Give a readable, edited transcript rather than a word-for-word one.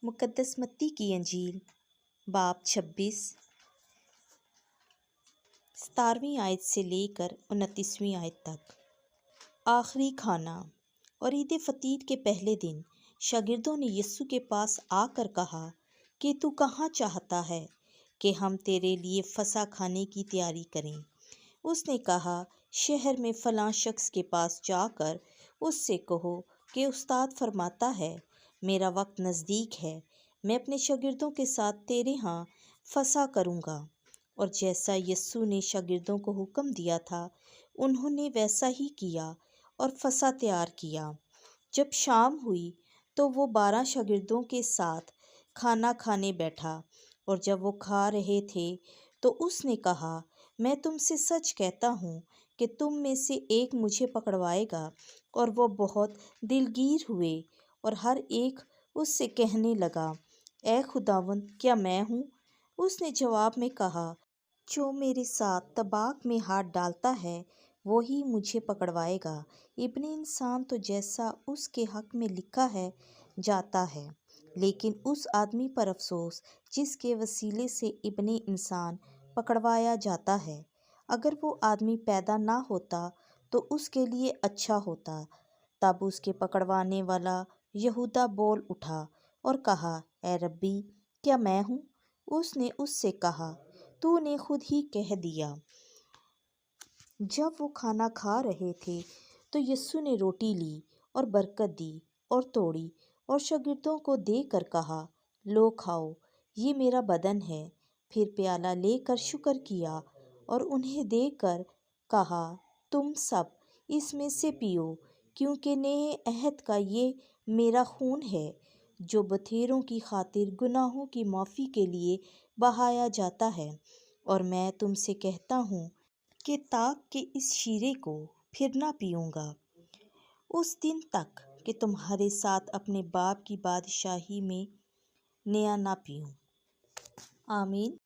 مقدس متی کی انجیل باب 26 17ویں آیت سے لے کر 29ویں آیت تک۔ آخری کھانا۔ اور عید فطیر کے پہلے دن شاگردوں نے یسوع کے پاس آ کر کہا کہ تو کہاں چاہتا ہے کہ ہم تیرے لیے فسح کھانے کی تیاری کریں؟ اس نے کہا، شہر میں فلاں شخص کے پاس جا کر اس سے کہو کہ استاد فرماتا ہے، میرا وقت نزدیک ہے، میں اپنے شاگردوں کے ساتھ تیرے ہاں فسح کروں گا۔ اور جیسا یسوع نے شاگردوں کو حکم دیا تھا، انہوں نے ویسا ہی کیا اور فسح تیار کیا۔ جب شام ہوئی تو وہ 12 شاگردوں کے ساتھ کھانا کھانے بیٹھا، اور جب وہ کھا رہے تھے تو اس نے کہا، میں تم سے سچ کہتا ہوں کہ تم میں سے ایک مجھے پکڑوائے گا۔ اور وہ بہت دلگیر ہوئے اور ہر ایک اس سے کہنے لگا، اے خداوند، کیا میں ہوں؟ اس نے جواب میں کہا، جو میرے ساتھ طباخ میں ہاتھ ڈالتا ہے وہی مجھے پکڑوائے گا۔ ابن انسان تو جیسا اس کے حق میں لکھا ہے جاتا ہے، لیکن اس آدمی پر افسوس جس کے وسیلے سے ابن انسان پکڑوایا جاتا ہے۔ اگر وہ آدمی پیدا نہ ہوتا تو اس کے لیے اچھا ہوتا۔ تب اس کے پکڑوانے والا یہودا بول اٹھا اور کہا، اے ربی، کیا میں ہوں؟ اس نے اس سے کہا، تو نے خود ہی کہہ دیا۔ جب وہ کھانا کھا رہے تھے تو یسوع نے روٹی لی اور برکت دی اور توڑی اور شاگردوں کو دے کر کہا، لو کھاؤ، یہ میرا بدن ہے۔ پھر پیالہ لے کر شکر کیا اور انہیں دے کر کہا، تم سب اس میں سے پیو، کیونکہ نئے عہد کا یہ میرا خون ہے، جو بتھیروں کی خاطر گناہوں کی معافی کے لیے بہایا جاتا ہے۔ اور میں تم سے کہتا ہوں کہ تاک کہ اس شیرے کو پھر نہ پیوں گا، اس دن تک کہ تمہارے ساتھ اپنے باپ کی بادشاہی میں نیا نہ پیوں۔ آمین۔